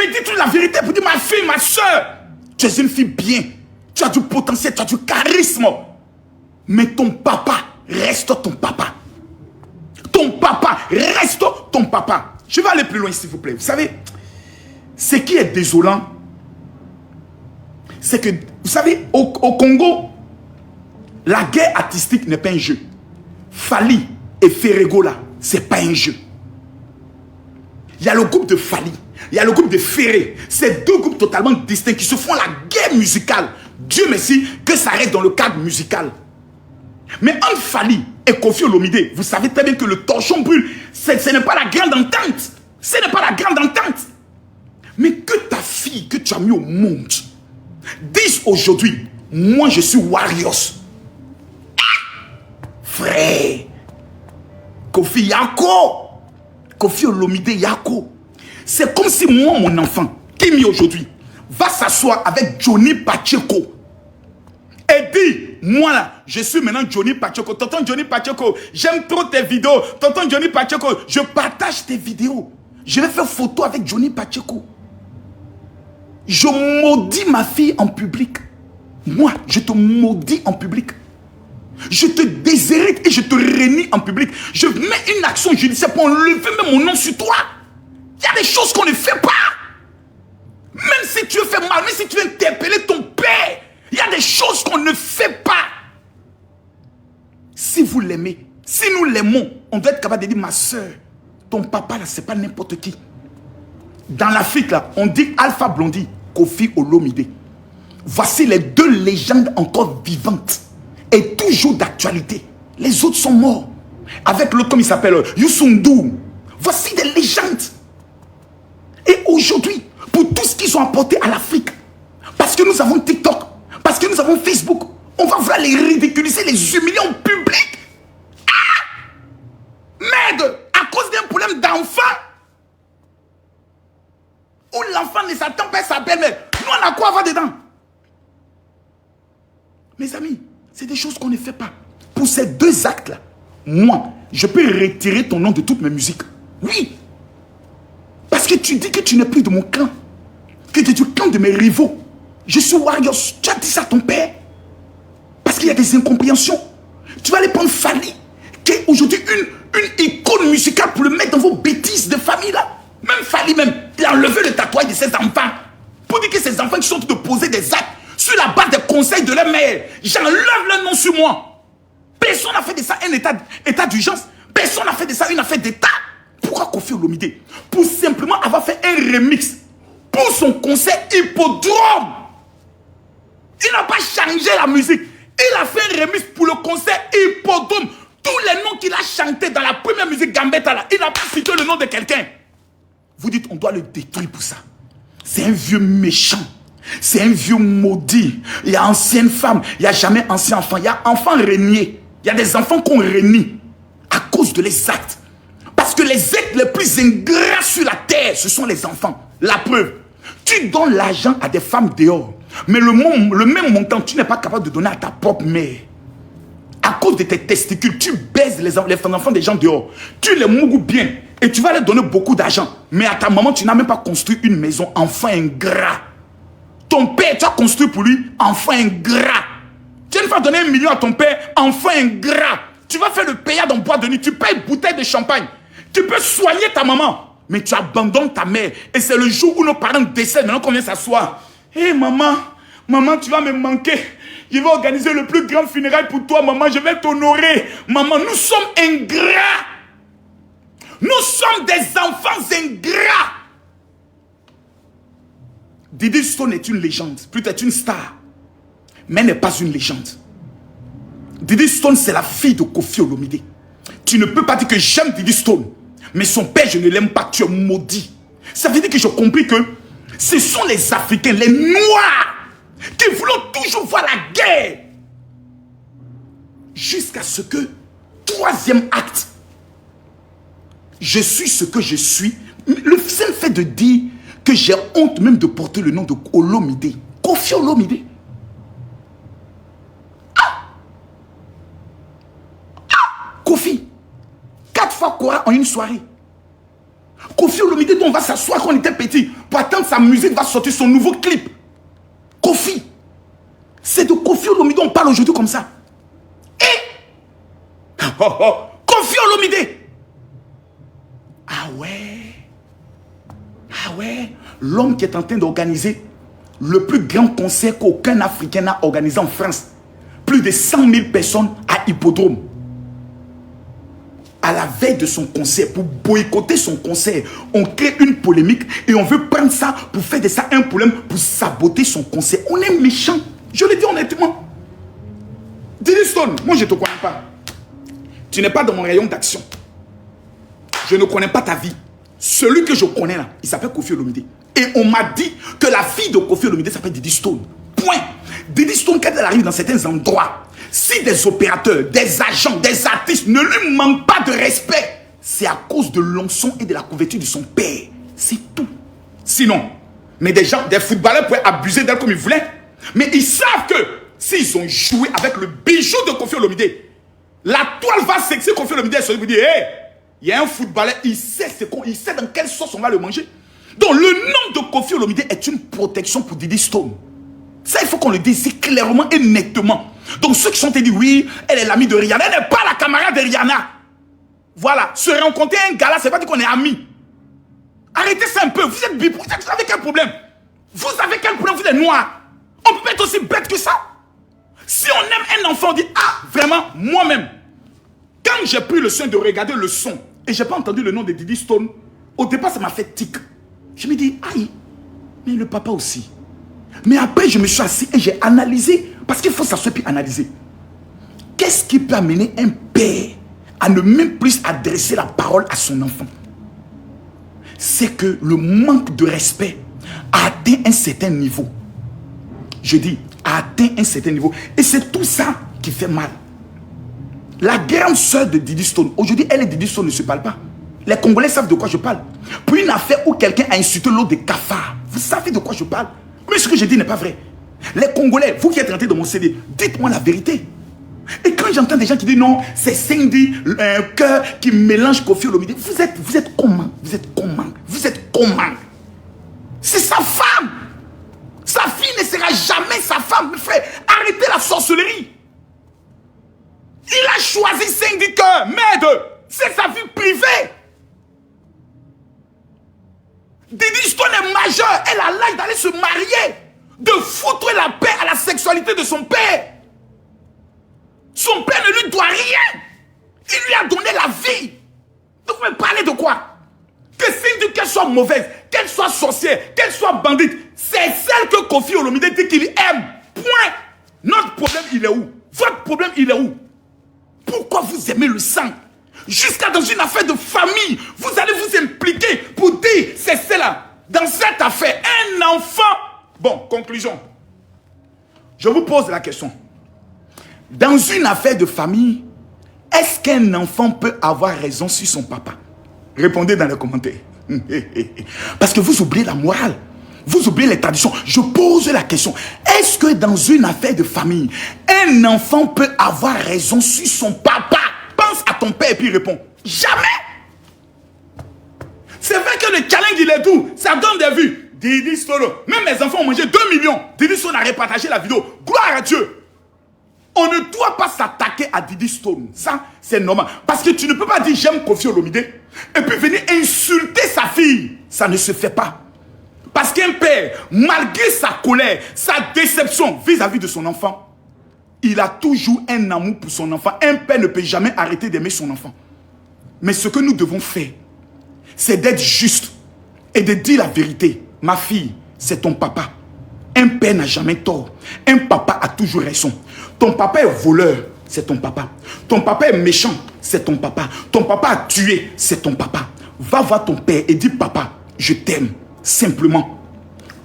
me dis toute la vérité pour dire ma fille, ma soeur, tu es une fille bien. Tu as du potentiel, tu as du charisme. Mais ton papa reste ton papa. Ton papa reste ton papa. Je vais aller plus loin s'il vous plaît. Vous savez, ce qui est désolant, c'est que, vous savez, au Congo, la guerre artistique n'est pas un jeu. Fally et Ferrego là, c'est pas un jeu. Il y a le groupe de Fally, il y a le groupe de Ferré. C'est deux groupes totalement distincts qui se font la guerre musicale. Dieu merci que ça reste dans le cadre musical. Mais entre Fally et Koffi Olomide, vous savez très bien que le torchon brûle. Ce n'est pas la grande entente. Ce n'est pas la grande entente. Mais que ta fille que tu as mis au monde dise aujourd'hui, moi je suis Warriors. Frère, Koffi Yako, Koffi Olomide Yako. C'est comme si moi, mon enfant, Kimi aujourd'hui, va s'asseoir avec Johnny Pacheco et dit, moi là, je suis maintenant Johnny Pacheco. Tonton Johnny Pacheco, j'aime trop tes vidéos. Tonton Johnny Pacheco, je partage tes vidéos. Je vais faire photo avec Johnny Pacheco. Je maudis ma fille en public. Moi, je te maudis en public. Je te déshérite et je te réunis en public. Je mets une action judiciaire pour enlever même mon nom sur toi. Il y a des choses qu'on ne fait pas. Même si tu veux faire mal, même si tu veux interpeller ton père, il y a des choses qu'on ne fait pas. Si vous l'aimez, si nous l'aimons, on doit être capable de dire, ma soeur, ton papa là, c'est pas n'importe qui. Dans l'Afrique là, on dit Alpha Blondy, Koffi Olomide. Voici les deux légendes encore vivantes et toujours d'actualité. Les autres sont morts. Avec l'autre, comme il s'appelle, Youssou N'Dour. Voici des légendes. Et aujourd'hui, pour tout ce qu'ils ont apporté à l'Afrique, parce que nous avons TikTok, parce que nous avons Facebook, on va vouloir les ridiculiser, les humilier en public. Ah! Merde! À cause d'un problème d'enfant, où l'enfant ne s'attend pas à sa belle-mère. Nous, on a quoi à voir dedans? Mes amis, c'est des choses qu'on ne fait pas. Pour ces deux actes-là, moi, je peux retirer ton nom de toutes mes musiques. Oui. Parce que tu dis que tu n'es plus de mon clan. Que tu es du clan de mes rivaux. Je suis Warriors. Tu as dit ça à ton père. Parce qu'il y a des incompréhensions. Tu vas aller prendre Fally, qui est aujourd'hui une icône musicale, pour le mettre dans vos bêtises de famille là. Même Fally même, il a enlevé le tatouage de ses enfants. Pour dire que ces enfants qui sont en train de poser des actes sur la base des conseils de leur mère, j'enlève leur nom sur moi. Personne n'a fait de ça un état d'urgence. Personne n'a fait de ça une affaire d'état. Pourquoi Koffi Olomide? Pour simplement avoir fait un remix pour son concert Hippodrome. Il n'a pas changé la musique. Il a fait un remix pour le concert Hippodrome. Tous les noms qu'il a chantés dans la première musique Gambetta là, il n'a pas cité le nom de quelqu'un. Vous dites on doit le détruire pour ça. C'est un vieux méchant. C'est un vieux maudit. Il y a ancienne femme, il n'y a jamais ancien enfant. Il y a enfant régné. Il y a des enfants qu'on réunit à cause de les actes. Parce que les êtres les plus ingrats sur la terre, ce sont les enfants. La preuve, tu donnes l'argent à des femmes dehors, mais le même montant, tu n'es pas capable de donner à ta propre mère. À cause de tes testicules, tu baises les enfants des gens dehors. Tu les mougoues bien et tu vas leur donner beaucoup d'argent. Mais à ta maman, tu n'as même pas construit une maison. Enfant ingrat. Ton père, tu as construit pour lui, enfant ingrat. Tu vas donner 1 million à ton père, enfant ingrat. Tu vas faire le payade en bois de nuit, tu payes une bouteille de champagne. Tu peux soigner ta maman, mais tu abandonnes ta mère. Et c'est le jour où nos parents décèdent, maintenant qu'on vient s'asseoir. Hé maman, tu vas me manquer. Je vais organiser le plus grand funérail pour toi, maman. Je vais t'honorer. Maman, nous sommes ingrats. Nous sommes des enfants ingrats. Diddy Stone est une légende, peut-être une star, mais n'est pas une légende. Diddy Stone, c'est la fille de Koffi Olomide. Tu ne peux pas dire que j'aime Diddy Stone, mais son père, je ne l'aime pas, tu es maudit. Ça veut dire que j'ai compris que ce sont les Africains, les Noirs, qui voulont toujours voir la guerre. Jusqu'à ce que, troisième acte, je suis ce que je suis. Le seul fait de dire que j'ai honte même de porter le nom de Olomide. Koffi Olomide. Koffi. 4 fois Kora en une soirée. Koffi Olomide, dont on va s'asseoir quand on était petit pour attendre sa musique va sortir, son nouveau clip. Kofi. C'est de Kofi Olomide, on parle aujourd'hui comme ça. Et Kofi Olomide. Ah ouais. L'homme qui est en train d'organiser le plus grand concert qu'aucun Africain n'a organisé en France. Plus de 100 000 personnes à Hippodrome. À la veille de son concert, pour boycotter son concert, on crée une polémique et on veut prendre ça pour faire de ça un problème, pour saboter son concert. On est méchant. Je le dis honnêtement. Diddy Stone, moi je ne te connais pas. Tu n'es pas dans mon rayon d'action. Je ne connais pas ta vie. Celui que je connais là, il s'appelle Kofi Olomide. Et on m'a dit que la fille de Kofi Olomide s'appelle Diddy Stone. Point. Diddy Stone, quand elle arrive dans certains endroits, si des opérateurs, des agents, des artistes ne lui manquent pas de respect, c'est à cause de l'onction et de la couverture de son père. C'est tout. Sinon, mais des gens, des footballeurs pouvaient abuser d'elle comme ils voulaient. Mais ils savent que s'ils ont joué avec le bijou de Kofi Olomide, la toile va sexer Kofi Olomide et se dire, hey, il y a un footballeur, il sait dans quelle sauce on va le manger. Donc le nom de Kofi Olomide est une protection pour Diddy Stone. Ça, il faut qu'on le dise clairement et nettement. Donc ceux qui sont dit, oui, elle est l'amie de Rihanna, elle n'est pas la camarade de Rihanna. Voilà, se rencontrer un gars là, c'est pas dire qu'on est amis. Arrêtez ça un peu, vous êtes bipolaire, vous avez quel problème? Vous avez quel problème, vous êtes noir? On peut pas être aussi bête que ça. Si on aime un enfant, on dit, ah, vraiment, moi-même, quand j'ai pris le soin de regarder le son, et j'ai pas entendu le nom de Diddy Stone, au départ, ça m'a fait tic. Je me dis, aïe, mais le papa aussi. Mais après, je me suis assis et j'ai analysé, parce qu'il faut s'asseoir puis analyser. Qu'est-ce qui peut amener un père à ne même plus adresser la parole à son enfant? C'est que le manque de respect a atteint un certain niveau. Je dis, a atteint un certain niveau. Et c'est tout ça qui fait mal. La grande sœur de Diddy Stone, aujourd'hui, elle et Diddy Stone ne se parlent pas. Les Congolais savent de quoi je parle. Pour une affaire où quelqu'un a insulté l'autre de cafard, vous savez de quoi je parle. Mais ce que je dis n'est pas vrai. Les Congolais, vous qui êtes rentrés dans mon CD, dites-moi la vérité. Et quand j'entends des gens qui disent non, c'est Cindy, un cœur qui mélange Kofi Olomide, vous êtes comment? Vous êtes comment? C'est sa femme. Sa fille ne sera jamais sa femme, mes frères. Arrêtez la sorcellerie. Il a choisi Cindy Cœur, merde. C'est sa vie privée. Diddy Stone est majeure. Elle a l'âge d'aller se marier. De foutre la paix à la sexualité de son père. Son père ne lui doit rien. Il lui a donné la vie. Vous me parlez de quoi? Que Cindy, qu'elle soit mauvaise, qu'elle soit sorcière, qu'elle soit bandite, c'est celle que Kofi Olomide dit qu'il aime. Point. Notre problème, il est où? Votre problème, il est où? Pourquoi vous aimez le sang? Jusqu'à dans une affaire de famille, vous allez vous impliquer pour dire, c'est cela. Dans cette affaire, un enfant. Bon, conclusion. Je vous pose la question. Dans une affaire de famille, est-ce qu'un enfant peut avoir raison sur son papa? Répondez dans les commentaires. Parce que vous oubliez la morale. Vous oubliez les traditions. Je pose la question. Est-ce que dans une affaire de famille, un enfant peut avoir raison sur son papa? Pense à ton père et puis réponds. Jamais. C'est vrai que le challenge, il est doux. Ça donne des vues. Diddy Stone. Même mes enfants ont mangé 2 millions. Diddy Stone a repartagé la vidéo. Gloire à Dieu. On ne doit pas s'attaquer à Diddy Stone. Ça, c'est normal. Parce que tu ne peux pas dire j'aime Kofi Olomide et puis venir insulter sa fille. Ça ne se fait pas. Parce qu'un père, malgré sa colère, sa déception vis-à-vis de son enfant, il a toujours un amour pour son enfant. Un père ne peut jamais arrêter d'aimer son enfant. Mais ce que nous devons faire, c'est d'être juste et de dire la vérité. Ma fille, c'est ton papa. Un père n'a jamais tort. Un papa a toujours raison. Ton papa est voleur, c'est ton papa. Ton papa est méchant, c'est ton papa. Ton papa a tué, c'est ton papa. Va voir ton père et dis papa, je t'aime. Simplement.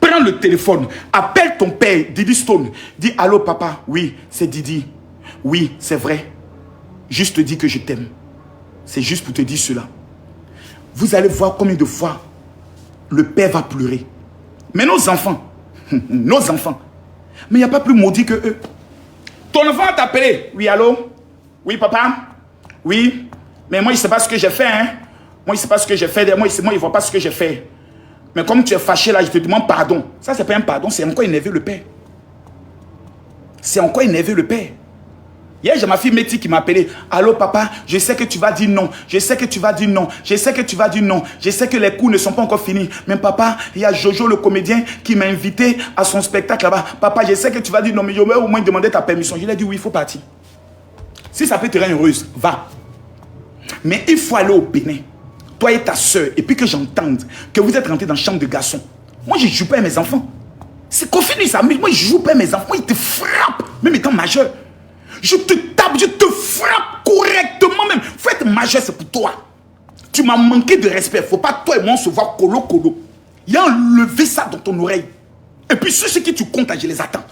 Prends le téléphone, appelle ton père, Diddy Stone. Dis allô papa, oui, c'est Diddy. Oui, c'est vrai. Juste dis que je t'aime. C'est juste pour te dire cela. Vous allez voir combien de fois le père va pleurer. Mais nos enfants, mais il n'y a pas plus maudit que eux. Ton enfant t'a appelé. Oui, allô? Oui, papa? Oui. Mais moi, il ne sait pas ce que j'ai fait. Hein? Moi, il ne sait pas ce que j'ai fait. Moi, il ne voit pas ce que j'ai fait. Mais comme tu es fâché là, je te demande pardon. Ça, c'est pas un pardon, c'est encore énerver le père. C'est encore énerver le père. Hier, j'ai ma fille Métis qui m'a appelé. Allô papa, je sais que tu vas dire non. Je sais que tu vas dire non. Je sais que tu vas dire non. Je sais que les cours ne sont pas encore finis. Mais papa, il y a Jojo le comédien qui m'a invité à son spectacle là-bas. Papa, je sais que tu vas dire non, mais je vais au moins demander ta permission. Je lui ai dit oui, il faut partir. Si ça peut te rendre heureuse, va. Mais il faut aller au Bénin. Toi et ta soeur. Et puis que j'entende que vous êtes rentrés dans la chambre de garçon. Moi, je ne joue pas à mes enfants. C'est Kofi, lui, ça. Moi, je ne joue pas à mes enfants. Moi, il te frappe, même étant majeur. Je te tape, je te frappe correctement même. Faut être majeur, c'est pour toi. Tu m'as manqué de respect. Il ne faut pas toi et moi se voir colo. Il y a enlevé ça dans ton oreille. Et puis ceux qui tu comptes, je les attends.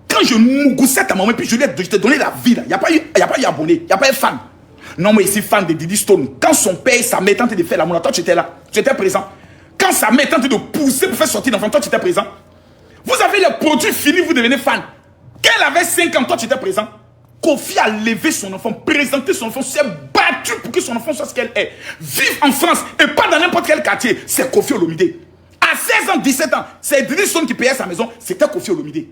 Quand je mougoussais ta maman, et puis je t'ai donné la vie, il n'y a pas eu abonné, il n'y a pas eu fan. Non, moi ici, fan de Didi Stone. Quand son père et sa mère tentaient de faire l'amour, toi tu étais là, tu étais présent. Quand sa mère tentait de pousser pour faire sortir l'enfant, toi tu étais présent. Vous avez les produits finis, vous devenez fan. Quand elle avait 5 ans, toi tu étais présent. Kofi a levé son enfant, présenté son enfant, s'est battu pour que son enfant soit ce qu'elle est. Vivre en France et pas dans n'importe quel quartier, c'est Kofi Olomide. À 16 ans, 17 ans, c'est Didi Stone qui payait sa maison, c'était Kofi Olomide.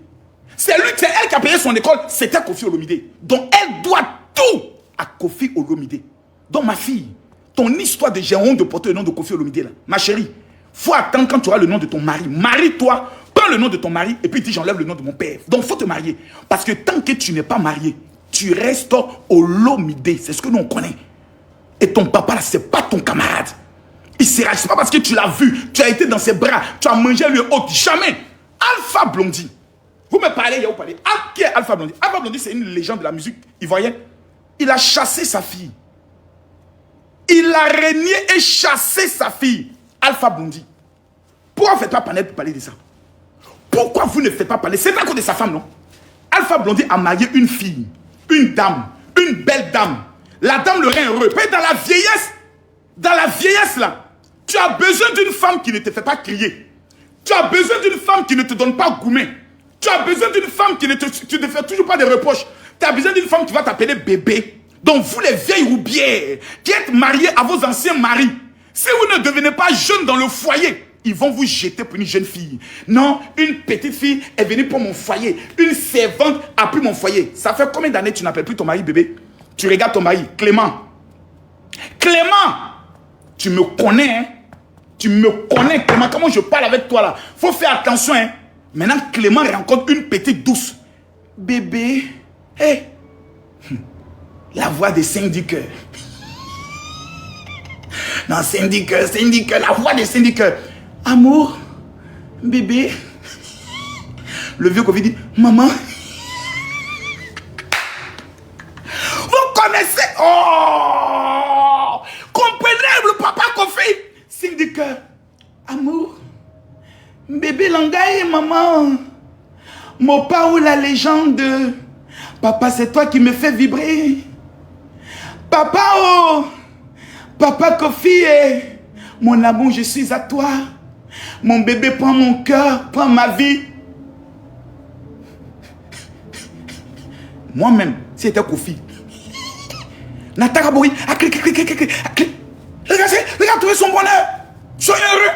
C'est elle qui a payé son école, c'était Kofi Olomide. Donc elle doit tout à Kofi Olomide. Donc ma fille, ton histoire de j'ai honte de porter le nom de Kofi Olomide là, ma chérie, faut attendre quand tu auras le nom de ton mari. Marie-toi, prends le nom de ton mari et puis dis j'enlève le nom de mon père. Donc faut te marier. Parce que tant que tu n'es pas marié, tu restes Olomide. C'est ce que nous on connaît. Et ton papa là, c'est pas ton camarade. Il sera, c'est pas parce que tu l'as vu, tu as été dans ses bras, tu as mangé lui haute. Jamais. Alpha Blondy. Vous me parlez, il y a où parler. Ah, qui est Alpha Blondy? Alpha Blondy, c'est une légende de la musique ivoirienne. Il a chassé sa fille. Il a régné et chassé sa fille. Alpha Blondy. Pourquoi vous ne faites pas parler de ça? Pourquoi vous ne faites pas parler? C'est à cause de sa femme, non? Alpha Blondy a marié une fille, une dame, une belle dame. La dame le rend heureux. Mais dans la vieillesse là, tu as besoin d'une femme qui ne te fait pas crier. Tu as besoin d'une femme qui ne te donne pas gourmet. Tu as besoin d'une femme qui ne te fait toujours pas de reproches. Tu as besoin d'une femme qui va t'appeler bébé. Donc vous les vieilles roubières qui êtes mariés à vos anciens maris, si vous ne devenez pas jeune dans le foyer, ils vont vous jeter pour une jeune fille. Non, une petite fille est venue pour mon foyer. Une servante a pris mon foyer. Ça fait combien d'années que tu n'appelles plus ton mari bébé? Tu regardes ton mari, Clément. Clément, tu me connais, hein? Tu me connais, Clément. Comment je parle avec toi là? Faut faire attention, hein? Maintenant, Clément rencontre une petite douce. Bébé, hé, la voix de Syndicat. Non, Syndicat, la voix de Syndicat. Amour, bébé. Le vieux Covid dit, maman. Vous connaissez, oh, comprenez le papa Kofi. Syndicat, amour. Bébé Langaï, maman. Mopa ou la légende. Papa, c'est toi qui me fais vibrer. Papa, oh. Papa Kofi, mon amour, je suis à toi. Mon bébé, prends mon cœur, prends ma vie. Moi-même, si c'était Kofi. Nataka Bouri, regarde, trouver son bonheur. Soyez heureux.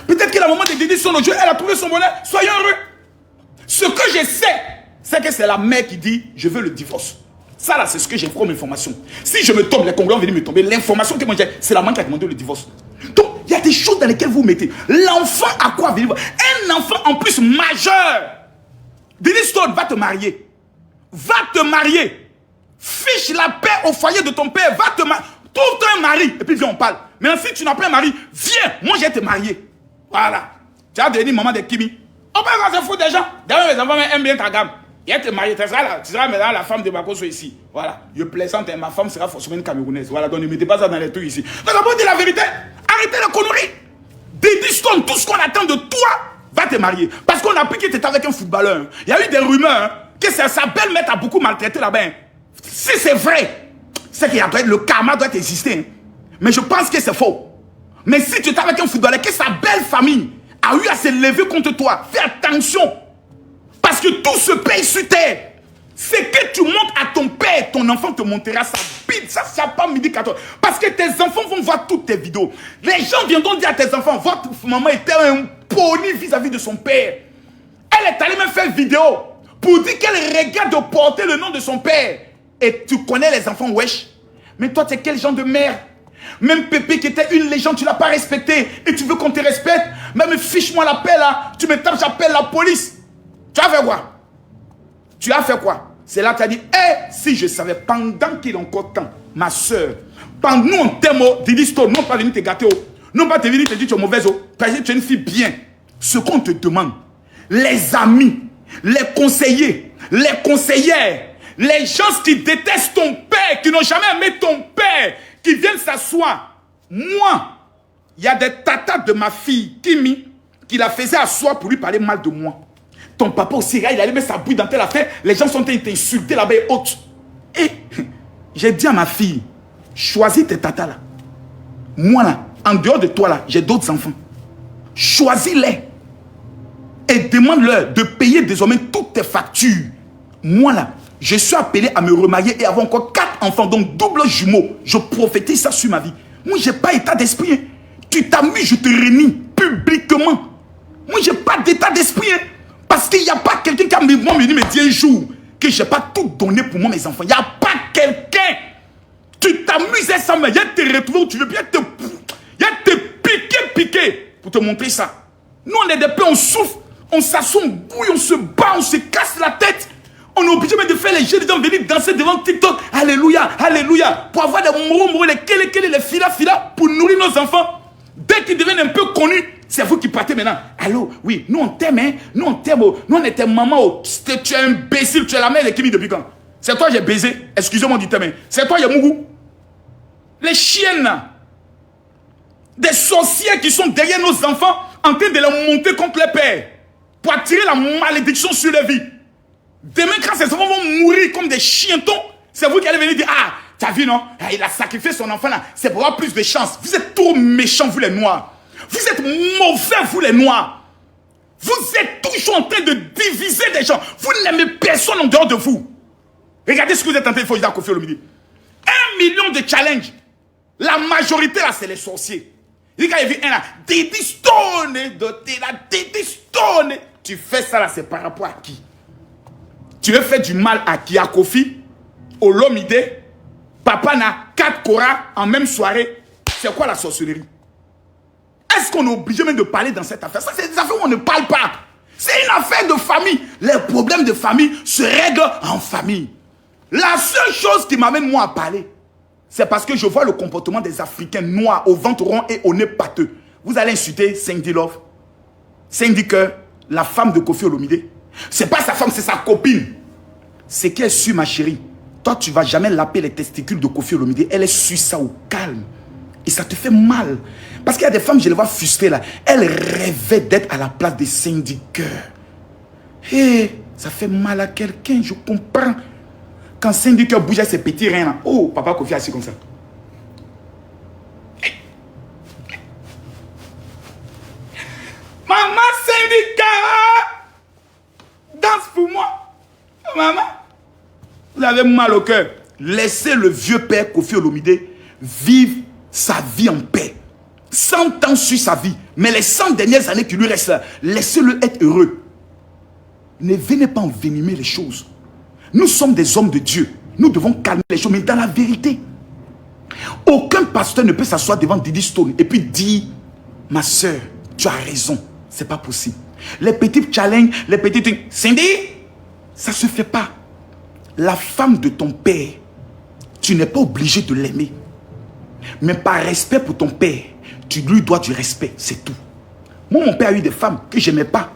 Peut-être que la maman de Didi son jeu, elle a trouvé son bonheur. Soyez heureux. Ce que je sais, c'est que c'est la mère qui dit, je veux le divorce. Ça là, c'est ce que j'ai comme information. Si je me tombe, les Congolais vont venir me tomber. L'information que moi j'ai, c'est la maman qui a demandé le divorce. Donc, il y a des choses dans lesquelles vous mettez. L'enfant a quoi venir? Un enfant en plus majeur. Didi Stone va te marier. Va te marier. Fiche la paix au foyer de ton père. Va te marier. Trouve-toi un mari. Et puis viens, on parle. Maintenant, si tu n'as pas un mari, viens. Moi, je vais te marier. Voilà. Tu vas devenir maman de Kimi. On peut pas se foutre des gens. D'ailleurs, mes enfants aiment bien ta gamme. Il va te marier. Tu seras maintenant la femme de Bakoso ici. Voilà. Je plaisante. Ma femme sera forcément une Camerounaise. Voilà. Donc ne mettez pas ça dans les trucs ici. Donc, on peut dire la vérité. Arrêtez la connerie. Didi Stone, tout ce qu'on attend de toi, va te marier. Parce qu'on a appris que tu étais avec un footballeur. Il y a eu des rumeurs que sa belle-mère t'a beaucoup maltraité là-bas. Si c'est vrai, c'est qu'il y a le karma doit exister. Mais je pense que c'est faux. Mais si tu étais avec un footballeur, que sa belle famille a eu à se lever contre toi, fais attention. Parce que tout se paye sur terre. C'est que tu montres à ton père, ton enfant te montrera ça. speed. Ça pas midi 14. Parce que tes enfants vont voir toutes tes vidéos. Les gens viendront dire à tes enfants, votre maman était un poli vis-à-vis de son père. Elle est allée même faire vidéo pour dire qu'elle regarde de porter le nom de son père. Et tu connais les enfants, wesh. Mais toi, tu es quel genre de mère? Même Pépé qui était une légende, tu ne l'as pas respecté. Et tu veux qu'on te respecte? Même fiche-moi la paix là. Tu me tapes, j'appelle la police. Tu as fait quoi? Tu as fait quoi? C'est là que tu as dit, si je savais, pendant qu'il est encore temps, ma soeur, pendant nous on t'aime, Didi Stone, non pas venir te gâter, non pas te venir te dire tu es mauvaise, parce que tu es une fille bien. Ce qu'on te demande, les amis, les conseillers, les conseillères, les gens qui détestent ton père, qui n'ont jamais aimé ton père, qui viennent s'asseoir. Moi, il y a des tatas de ma fille, Kimi, qui la faisait asseoir pour lui parler mal de moi. Ton papa aussi, il allait mettre sa bouille dans telle affaire, les gens sont insultés là-bas et autres. Et j'ai dit à ma fille, choisis tes tatas là. Moi là, en dehors de toi là, j'ai d'autres enfants. Choisis-les. Et demande-leur de payer désormais toutes tes factures. Moi là, je suis appelé à me remarier et avoir encore 4 enfants, donc double jumeau. Je prophétise ça sur ma vie. Moi, je n'ai pas état d'esprit. Hein. Tu t'amuses, je te réunis publiquement. Moi, je n'ai pas d'état d'esprit. Hein. Parce qu'il n'y a pas quelqu'un qui a me dit, mais dis un jour, que je n'ai pas tout donné pour moi, mes enfants. Il n'y a pas quelqu'un. Tu t'amuses à ça, mais il y a te retrouver, tu veux bien te piquer pour te montrer ça. Nous, on est des peu, on souffre, on s'assoit, on bouille, on se bat, on se casse la tête. On est obligé de faire les jeux, de venir danser devant TikTok. Alléluia, alléluia. Pour avoir des mots, les kélé, les fila, pour nourrir nos enfants. Dès qu'ils deviennent un peu connus, c'est vous qui partez maintenant. Allô, oui, nous on t'aime, hein. Nous on t'aime. Nous on était maman. Oh. Tu es imbécile, tu es la mère de Kimi depuis quand? C'est toi j'ai baisé. Excusez-moi du thème. C'est toi j'ai mougou. Les chiennes là. Des sorciers qui sont derrière nos enfants en train de les monter contre les pères. Pour attirer la malédiction sur les vies. Demain, quand ces enfants vont mourir comme des chientons, c'est vous qui allez venir dire, ah, tu as vu, non? Il a sacrifié son enfant là. C'est pour avoir plus de chance. Vous êtes trop méchants, vous les noirs. Vous êtes mauvais, vous les noirs. Vous êtes toujours en train de diviser des gens. Vous n'aimez personne en dehors de vous. Regardez ce que vous êtes en train de faire à Kofi Olomide. 1 million de challenges. La majorité là, c'est les sorciers. Quand il vient un là, Didi Stone, Didi Stone. Tu fais ça là, c'est par rapport à qui? Tu veux faire du mal à qui? À Kofi, Olomide, papa n'a 4 Korah en même soirée. C'est quoi la sorcellerie? Est-ce qu'on est obligé même de parler dans cette affaire? Ça, c'est des affaires où on ne parle pas. C'est une affaire de famille. Les problèmes de famille se règlent en famille. La seule chose qui m'amène moi à parler, c'est parce que je vois le comportement des Africains noirs au ventre rond et au nez pâteux. Vous allez insulter Cindy Love. Cindy Cœur, la femme de Kofi Olomide. C'est pas sa femme, c'est sa copine. C'est qu'elle est sûre, ma chérie. Toi, tu ne vas jamais laper les testicules de Kofi Olomide. Elle est sûre ça au calme. Et ça te fait mal. Parce qu'il y a des femmes, je les vois frustrées là. Elles rêvaient d'être à la place de Cindy Cœur. Hé, ça fait mal à quelqu'un, je comprends. Quand Cindy Cœur bouge à ses petits reins là. Oh, papa Kofi assis comme ça. Maman Cindy Cœur, danse pour moi. Maman, vous avez mal au cœur. Laissez le vieux père Kofi Olomide vivre sa vie en paix. 100 ans sur sa vie. Mais les 100 dernières années qui lui restent là, laissez-le être heureux. Ne venez pas envenimer les choses. Nous sommes des hommes de Dieu. Nous devons calmer les choses. Mais dans la vérité, aucun pasteur ne peut s'asseoir devant Didi Stone et puis dire, ma soeur, tu as raison. C'est pas possible. Les petits challenges, les petits trucs. Cindy, ça se fait pas. La femme de ton père, tu n'es pas obligé de l'aimer. Mais par respect pour ton père, tu lui dois du respect, c'est tout. Moi, mon père a eu des femmes que je n'aimais pas.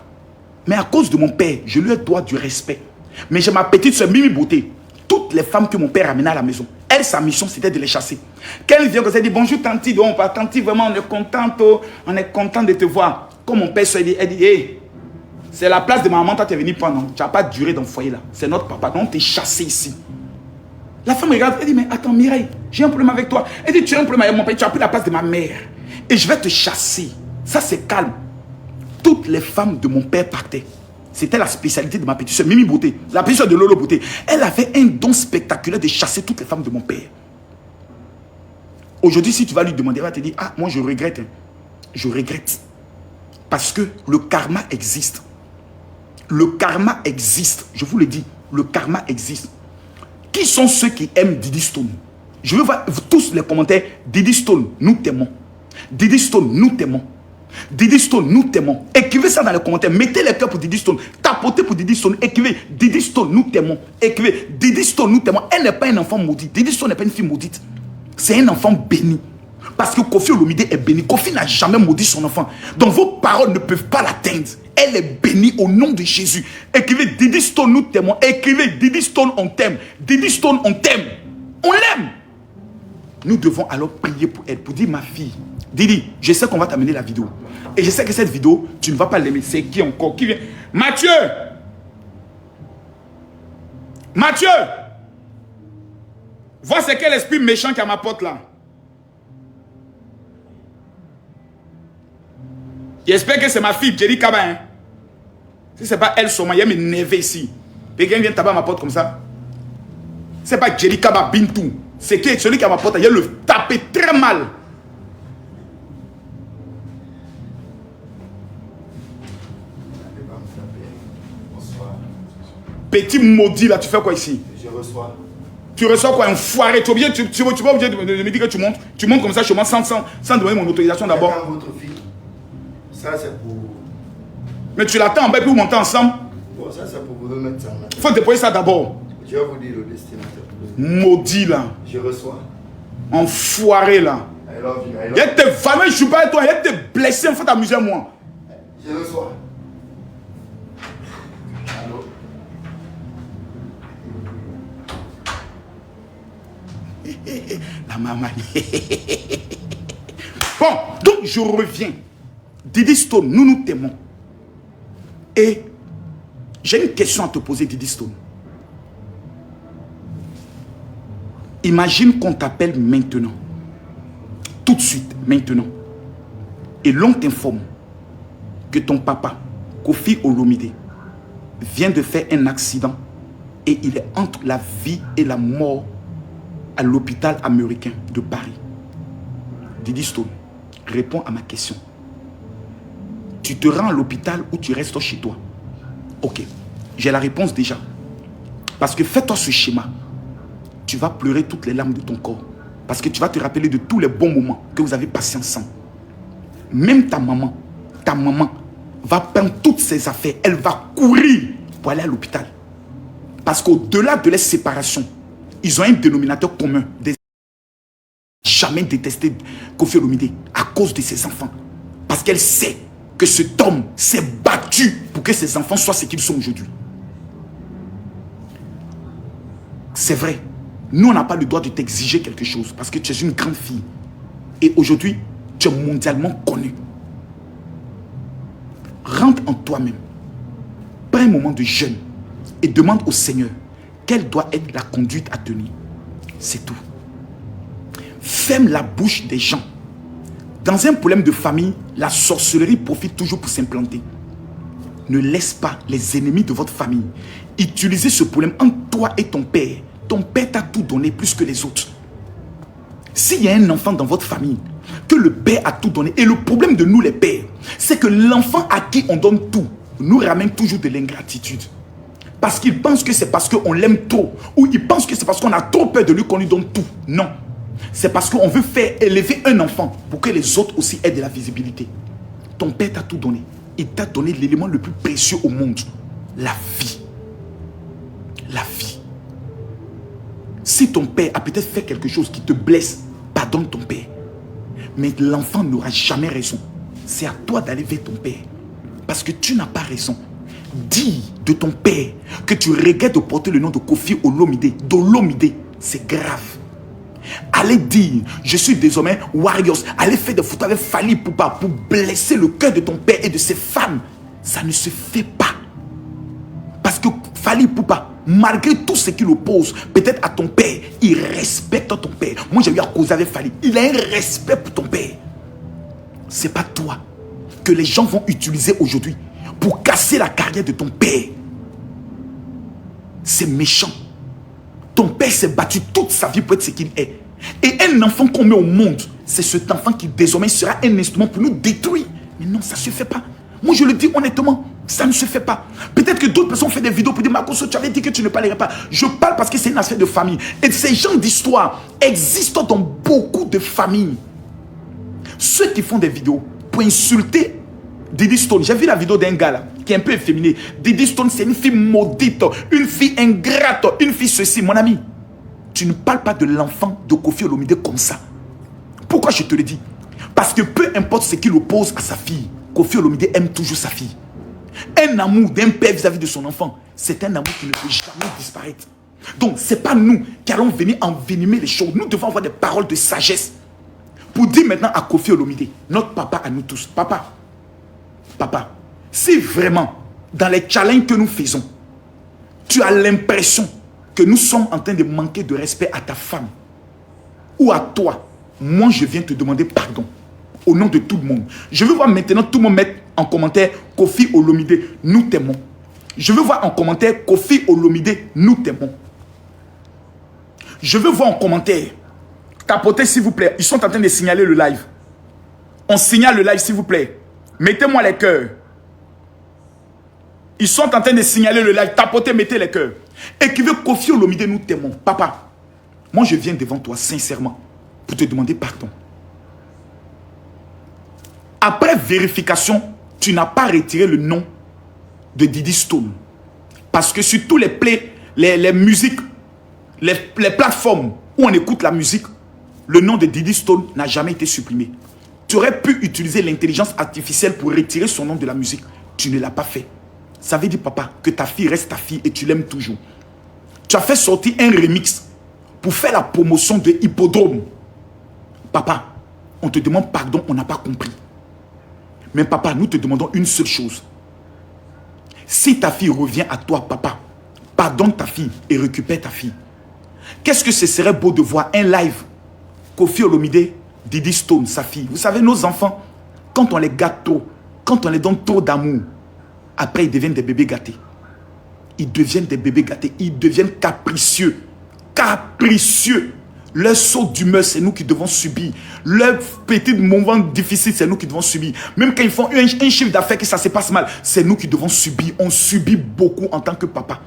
Mais à cause de mon père, je lui dois du respect. Mais j'ai ma petite soeur Mimi Beauté. Toutes les femmes que mon père amenait à la maison, elle, sa mission, c'était de les chasser. Quand elle vient, elle dit, bonjour Tanti, Tanti, vraiment, on est content de te voir. Comme mon père, elle dit, hey, c'est la place de ma maman, toi tu es venu prendre. Tu n'as pas duré dans le foyer là. C'est notre papa, donc on t'est chassé ici. La femme regarde, elle dit, mais attends Mireille, j'ai un problème avec toi. Elle dit, tu as un problème avec mon père, tu as pris la place de ma mère. Et je vais te chasser. Ça c'est calme. Toutes les femmes de mon père partaient. C'était la spécialité de ma petite soeur, Mimi Beauté. La petite soeur de Lolo Beauté. Elle avait un don spectaculaire de chasser toutes les femmes de mon père. Aujourd'hui, si tu vas lui demander, il va te dire, ah, moi je regrette. Hein. Je regrette. Parce que le karma existe. Le karma existe. Je vous le dis, le karma existe. Qui sont ceux qui aiment Diddy Stone? Je veux voir tous les commentaires. Diddy Stone, nous t'aimons. Diddy Stone, nous t'aimons. Diddy Stone, nous t'aimons. Écrivez ça dans les commentaires. Mettez les cœurs pour Diddy Stone. Tapotez pour Diddy Stone. Écrivez Diddy Stone, nous t'aimons. Écrivez Diddy Stone, nous t'aimons. Elle n'est pas un enfant maudit. Diddy Stone n'est pas une fille maudite. C'est un enfant béni. Parce que Kofi Olomide est béni. Kofi n'a jamais maudit son enfant. Donc vos paroles ne peuvent pas l'atteindre. Elle est bénie au nom de Jésus. Écrivez Diddy Stone, nous t'aimons. Écrivez Diddy Stone, on t'aime. Diddy Stone, on t'aime. On l'aime. Nous devons alors prier pour elle. Pour dire, ma fille, Didi, je sais qu'on va t'amener la vidéo. Et je sais que cette vidéo, tu ne vas pas l'aimer. C'est qui encore? Qui vient? Mathieu! Mathieu! Vois c'est quel esprit méchant qui a ma porte là. J'espère que c'est ma fille, Jerry Kaba. Hein? Si c'est pas elle seulement, il y a mes neveux ici. Quelqu'un vient taper à ma porte comme ça. C'est pas Jerry Kaba Bintou. C'est celui qui a ma porte, il le taper très mal. Petit maudit là, tu fais quoi ici? Je reçois. Tu reçois quoi? Un foiré. Tu es obligé, tu vas obligé de me dire que tu montes. Tu montes comme ça chez moi sans demander mon autorisation d'abord. Votre fille. Ça c'est pour... Mais tu l'attends en bas pour monter ensemble. Bon, ça c'est pour vous mettre ça là. Il faut déployer ça d'abord. Je vais vous dire le destinataire. Maudit là. Je reçois. Enfoiré là. I love you. Il y a tes familles, je ne suis pas avec toi. Il y a tes blessés, il faut t'amuser à moi. Je reçois. Allô? La maman. Bon, donc je reviens. Diddy Stone, nous t'aimons. Et j'ai une question à te poser, Diddy Stone. Imagine qu'on t'appelle maintenant. Tout de suite, maintenant. Et l'on t'informe que ton papa, Kofi Olomide, vient de faire un accident et il est entre la vie et la mort à l'hôpital américain de Paris. Diddy Stone, réponds à ma question. Tu te rends à l'hôpital ou tu restes chez toi? Ok, j'ai la réponse déjà. Parce que fais-toi ce schéma. Tu vas pleurer toutes les larmes de ton corps. Parce que tu vas te rappeler de tous les bons moments que vous avez passés ensemble. Même ta maman va prendre toutes ses affaires. Elle va courir pour aller à l'hôpital. Parce qu'au-delà de la séparation, ils ont un dénominateur commun. Jamais détesté Kofi Olomide à cause de ses enfants. Parce qu'elle sait que cet homme s'est battu pour que ses enfants soient ce qu'ils sont aujourd'hui. C'est vrai. Nous, on n'a pas le droit de t'exiger quelque chose parce que tu es une grande fille. Et aujourd'hui, tu es mondialement connu. Rentre en toi-même. Prends un moment de jeûne et demande au Seigneur quelle doit être la conduite à tenir. C'est tout. Ferme la bouche des gens. Dans un problème de famille, la sorcellerie profite toujours pour s'implanter. Ne laisse pas les ennemis de votre famille utiliser ce problème entre toi et ton père. Ton père t'a tout donné plus que les autres. S'il y a un enfant dans votre famille, que le père a tout donné, et le problème de nous les pères, c'est que l'enfant à qui on donne tout, nous ramène toujours de l'ingratitude. Parce qu'il pense que c'est parce qu'on l'aime trop, ou il pense que c'est parce qu'on a trop peur de lui qu'on lui donne tout. Non. C'est parce qu'on veut faire élever un enfant pour que les autres aussi aient de la visibilité. Ton père t'a tout donné. Il t'a donné l'élément le plus précieux au monde. La vie. La vie. Si ton père a peut-être fait quelque chose qui te blesse, pardonne ton père. Mais l'enfant n'aura jamais raison. C'est à toi d'aller vers ton père. Parce que tu n'as pas raison. Dis de ton père que tu regrettes de porter le nom de Kofi Olomide. D'Olomide, c'est grave. Allez dire, je suis désormais Warriors. Allez faire des photos avec Fally Ipupa pour blesser le cœur de ton père et de ses femmes. Ça ne se fait pas. Parce que Fally Ipupa, malgré tout ce qu'il oppose, peut-être à ton père, il respecte ton père. Moi, j'ai eu à causer avec Fally. Il a un respect pour ton père. C'est pas toi que les gens vont utiliser aujourd'hui pour casser la carrière de ton père. C'est méchant. Ton père s'est battu toute sa vie pour être ce qu'il est. Et un enfant qu'on met au monde, c'est cet enfant qui désormais sera un instrument pour nous détruire. Mais non, ça ne se fait pas. Moi, je le dis honnêtement, ça ne se fait pas. Peut-être que d'autres personnes font des vidéos pour dire, Marcos, tu avais dit que tu ne parlerais pas. Je parle parce que c'est une affaire de famille. Et ces genres d'histoires existent dans beaucoup de familles. Ceux qui font des vidéos pour insulter Didi Stone. J'ai vu la vidéo d'un gars là, qui est un peu efféminé. Didi Stone, c'est une fille maudite, une fille ingrate, une fille ceci. Mon ami, tu ne parles pas de l'enfant de Kofi Olomide comme ça. Pourquoi je te le dis? Parce que peu importe ce qu'il oppose à sa fille, Kofi Olomide aime toujours sa fille. Un amour d'un père vis-à-vis de son enfant, c'est un amour qui ne peut jamais disparaître. Donc, ce n'est pas nous qui allons venir envenimer les choses. Nous devons avoir des paroles de sagesse pour dire maintenant à Kofi Olomide, notre papa à nous tous, papa, si vraiment, dans les challenges que nous faisons, tu as l'impression que nous sommes en train de manquer de respect à ta femme ou à toi, moi je viens te demander pardon au nom de tout le monde. Je veux voir maintenant tout le monde mettre en commentaire Kofi Olomide, nous t'aimons. Je veux voir en commentaire Kofi Olomide, nous t'aimons. Je veux voir en commentaire, tapotez s'il vous plaît, ils sont en train de signaler le live. On signale le live s'il vous plaît. Mettez-moi les cœurs. Ils sont en train de signaler le live. Tapotez, mettez les cœurs. Écrivez Kofi Olomide, nous t'aimons. Papa, moi je viens devant toi sincèrement pour te demander pardon. Après vérification, tu n'as pas retiré le nom de Didi Stone. Parce que sur tous les musiques, les plateformes où on écoute la musique, le nom de Didi Stone n'a jamais été supprimé. Tu aurais pu utiliser l'intelligence artificielle pour retirer son nom de la musique. Tu ne l'as pas fait. Ça veut dire, papa, que ta fille reste ta fille et tu l'aimes toujours. Tu as fait sortir un remix pour faire la promotion de Hippodrome. Papa, on te demande pardon, on n'a pas compris. Mais papa, nous te demandons une seule chose. Si ta fille revient à toi, papa, pardonne ta fille et récupère ta fille. Qu'est-ce que ce serait beau de voir un live Kofi Olomide, Didi Stone, sa fille. Vous savez, nos enfants, quand on les gâte trop, quand on les donne trop d'amour, après ils deviennent des bébés gâtés. Ils deviennent des bébés gâtés. Ils deviennent capricieux. Capricieux. Leur saut d'humeur, c'est nous qui devons subir. Leur petit moment difficile, c'est nous qui devons subir. Même quand ils font un chiffre d'affaires que ça se passe mal, c'est nous qui devons subir. On subit beaucoup en tant que papa.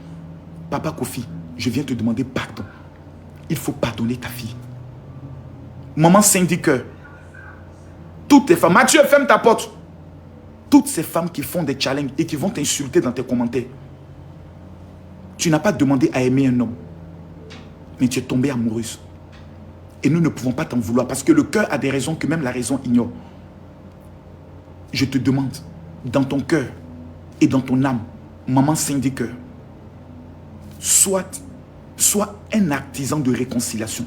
Papa Kofi, je viens te demander pardon. Il faut pardonner ta fille. Maman Cindy Cœur, toutes les femmes, Mathieu, ferme ta porte. Toutes ces femmes qui font des challenges et qui vont t'insulter dans tes commentaires. Tu n'as pas demandé à aimer un homme, mais tu es tombée amoureuse. Et nous ne pouvons pas t'en vouloir parce que le cœur a des raisons que même la raison ignore. Je te demande, dans ton cœur et dans ton âme, maman Cindy Cœur, sois un artisan de réconciliation.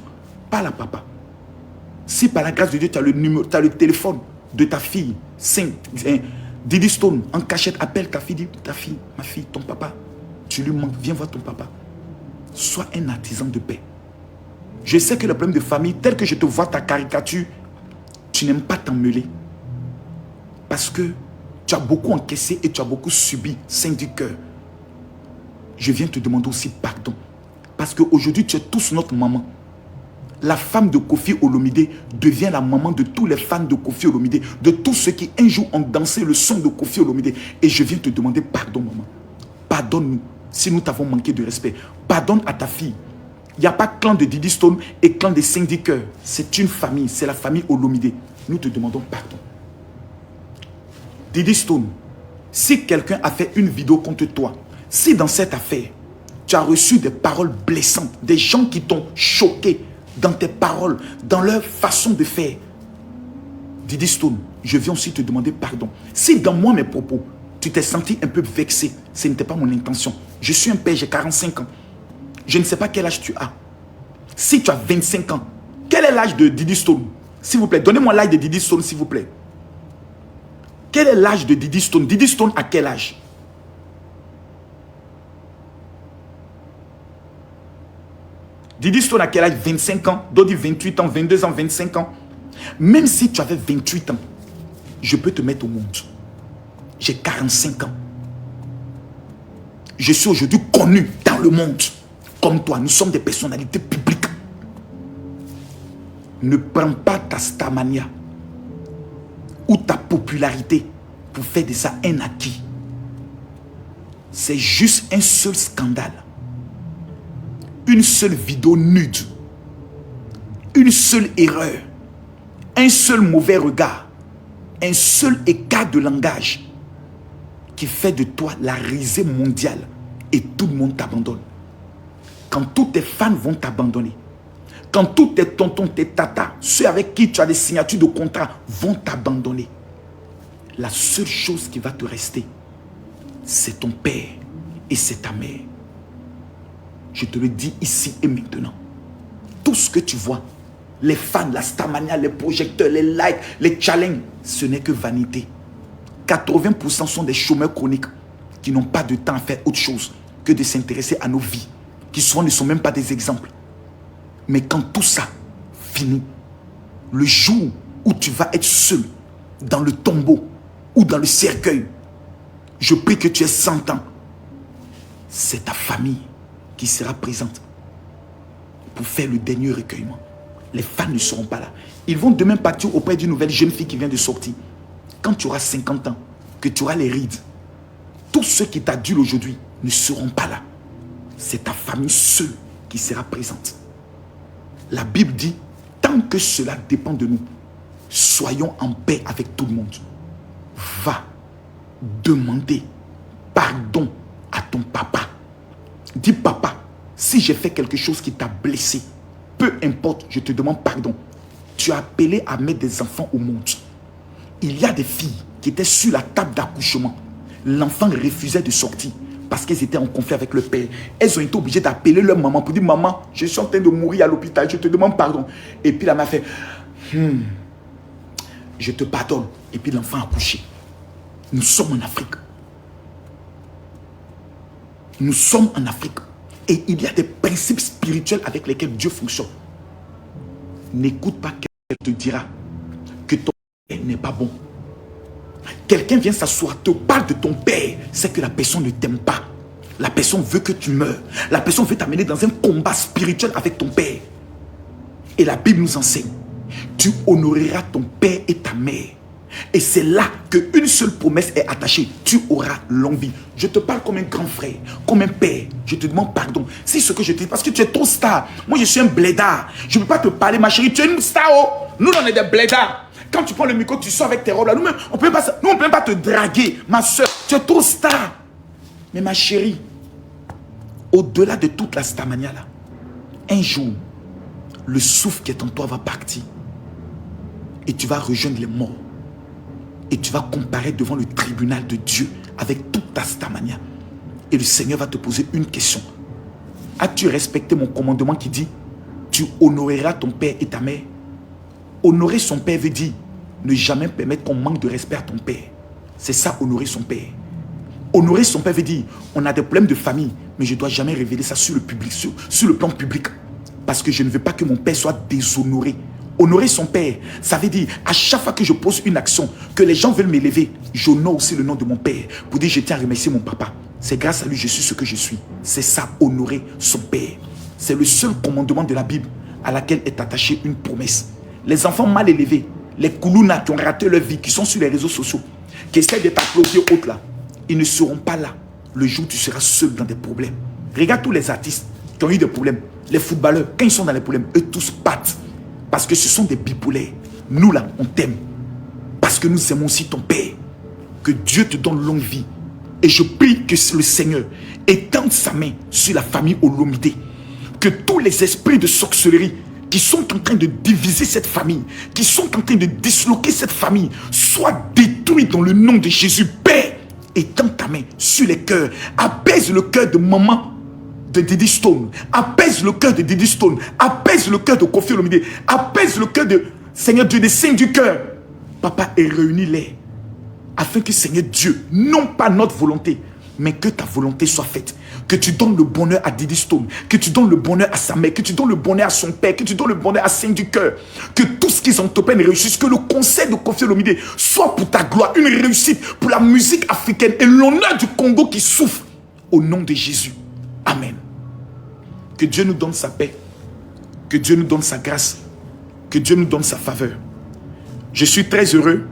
Parle à papa. Si par la grâce de Dieu, tu as le numéro, tu as le téléphone de ta fille, Didi Stone, en cachette, appelle ta fille, dis, ta fille, ma fille, ton papa, tu lui manques, viens voir ton papa. Sois un artisan de paix. Je sais que le problème de famille, tel que je te vois ta caricature, tu n'aimes pas t'en mêler. Parce que tu as beaucoup encaissé et tu as beaucoup subi, Saint du cœur. Je viens te demander aussi pardon. Parce qu'aujourd'hui, tu es tous notre maman. La femme de Kofi Olomide devient la maman de tous les fans de Kofi Olomide, de tous ceux qui un jour ont dansé le son de Kofi Olomide. Et je viens te demander pardon, maman. Pardonne-nous si nous t'avons manqué de respect. Pardonne à ta fille. Il n'y a pas clan de Didi Stone et clan de Cindy Cœur. C'est une famille, c'est la famille Olomide. Nous te demandons pardon. Didi Stone, si quelqu'un a fait une vidéo contre toi, si dans cette affaire, tu as reçu des paroles blessantes, des gens qui t'ont choqué dans tes paroles, dans leur façon de faire, Didi Stone, je viens aussi te demander pardon. Si dans moi, mes propos, tu t'es senti un peu vexé, ce n'était pas mon intention. Je suis un père, j'ai 45 ans. Je ne sais pas quel âge tu as. Si tu as 25 ans, quel est l'âge de Didi Stone? S'il vous plaît, donnez-moi l'âge de Didi Stone, s'il vous plaît. Quel est l'âge de Didi Stone? Didi Stone à quel âge? Didi Stone à quel âge? 25 ans, d'autres disent 28 ans, 22 ans, 25 ans. Même si tu avais 28 ans, je peux te mettre au monde. J'ai 45 ans. Je suis aujourd'hui connu dans le monde. Comme toi, nous sommes des personnalités publiques. Ne prends pas ta starmania ou ta popularité pour faire de ça un acquis. C'est juste un seul scandale. Une seule vidéo nude. Une seule erreur. Un seul mauvais regard. Un seul écart de langage qui fait de toi la risée mondiale et tout le monde t'abandonne. Quand tous tes fans vont t'abandonner, quand tous tes tontons, tes tatas, ceux avec qui tu as des signatures de contrat vont t'abandonner, la seule chose qui va te rester, c'est ton père et c'est ta mère. Je te le dis ici et maintenant. Tout ce que tu vois, les fans, la starmania, les projecteurs, les likes, les challenges, ce n'est que vanité. 80% sont des chômeurs chroniques qui n'ont pas de temps à faire autre chose que de s'intéresser à nos vies, qui souvent ne sont même pas des exemples. Mais quand tout ça finit, le jour où tu vas être seul dans le tombeau ou dans le cercueil, je prie que tu aies 100 ans. C'est ta famille qui sera présente pour faire le dernier recueillement. Les fans ne seront pas là. Ils vont demain partir auprès d'une nouvelle jeune fille qui vient de sortir. Quand tu auras 50 ans, que tu auras les rides, tous ceux qui t'adulent aujourd'hui ne seront pas là. C'est ta famille seule qui sera présente. La Bible dit, tant que cela dépend de nous, soyons en paix avec tout le monde. Va demander pardon à ton papa. Dis, papa, si j'ai fait quelque chose qui t'a blessé, peu importe, je te demande pardon. Tu as appelé à mettre des enfants au monde. Il y a des filles qui étaient sur la table d'accouchement. L'enfant refusait de sortir parce qu'elles étaient en conflit avec le père. Elles ont été obligées d'appeler leur maman pour dire, maman, je suis en train de mourir à l'hôpital, je te demande pardon. Et puis la mère fait, je te pardonne. Et puis l'enfant a accouché. Nous sommes en Afrique. Nous sommes en Afrique. Et il y a des principes spirituels avec lesquels Dieu fonctionne. N'écoute pas quelqu'un te dira que ton père n'est pas bon. Quelqu'un vient s'asseoir, te parle de ton père, c'est que la personne ne t'aime pas. La personne veut que tu meurs. La personne veut t'amener dans un combat spirituel avec ton père. Et la Bible nous enseigne, tu honoreras ton père et ta mère. Et c'est là qu'une seule promesse est attachée. Tu auras longue vie. Je te parle comme un grand frère, comme un père. Je te demande pardon. Si ce que je te dis, parce que tu es trop star. Moi, je suis un blédard. Je ne peux pas te parler, ma chérie. Tu es une star, oh. Nous, on est des blédards. Quand tu prends le micro, tu sors avec tes robes là. Nous-mêmes, on ne peut pas te draguer. Ma soeur, tu es trop star. Mais ma chérie, au-delà de toute la starmania là, un jour, le souffle qui est en toi va partir. Et tu vas rejoindre les morts. Et tu vas comparer devant le tribunal de Dieu avec toute ta starmania. Et le Seigneur va te poser une question. As-tu respecté mon commandement qui dit, tu honoreras ton père et ta mère? Honorer son père veut dire ne jamais permettre qu'on manque de respect à ton père. C'est ça, honorer son père. Honorer son père veut dire, on a des problèmes de famille, mais je ne dois jamais révéler ça sur le public, sur le plan public. Parce que je ne veux pas que mon père soit déshonoré. Honorer son père, ça veut dire, à chaque fois que je pose une action, que les gens veulent m'élever, j'honore aussi le nom de mon père, pour dire, je tiens à remercier mon papa. C'est grâce à lui, je suis ce que je suis. C'est ça, honorer son père. C'est le seul commandement de la Bible à laquelle est attachée une promesse. Les enfants mal élevés, les koulounas qui ont raté leur vie, qui sont sur les réseaux sociaux, qui essaient de t'applaudir autres là, ils ne seront pas là le jour où tu seras seul dans des problèmes. Regarde tous les artistes qui ont eu des problèmes. Les footballeurs, quand ils sont dans les problèmes, eux tous partent. Parce que ce sont des bipolaires. Nous là, on t'aime. Parce que nous aimons aussi ton Père. Que Dieu te donne longue vie. Et je prie que le Seigneur étende sa main sur la famille Olomide. Que tous les esprits de sorcellerie qui sont en train de diviser cette famille, qui sont en train de disloquer cette famille, soient détruits dans le nom de Jésus. Père, étends ta main sur les cœurs. Apaise le cœur de maman de Didi Stone. Apaise le cœur de Didi Stone. Apaise le cœur de Kofi Olomide. Apaise le cœur de Seigneur Dieu, des signes du cœur. Papa, et réunis-les. Afin que Seigneur Dieu, non pas notre volonté, mais que ta volonté soit faite. Que tu donnes le bonheur à Didi Stone, que tu donnes le bonheur à sa mère, que tu donnes le bonheur à son père, que tu donnes le bonheur à Saint du cœur. Que tout ce qu'ils entreprennent réussisse, que le conseil de Kofi Olomide soit pour ta gloire, une réussite pour la musique africaine et l'honneur du Congo qui souffre. Au nom de Jésus. Amen. Que Dieu nous donne sa paix, que Dieu nous donne sa grâce Que Dieu nous donne sa faveur. Je suis très heureux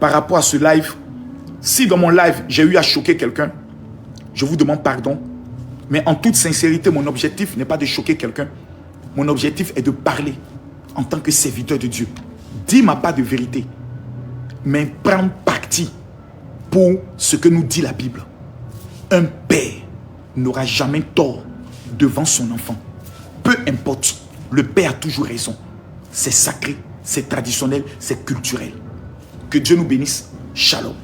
par rapport à ce live. Si dans mon live, j'ai eu à choquer quelqu'un, je vous demande pardon. Mais en toute sincérité, mon objectif n'est pas de choquer quelqu'un. Mon objectif est de parler en tant que serviteur de Dieu. Dis ma part de vérité, mais prends parti pour ce que nous dit la Bible. Un père n'aura jamais tort devant son enfant. Peu importe, le père a toujours raison. C'est sacré, c'est traditionnel, c'est culturel. Que Dieu nous bénisse. Shalom.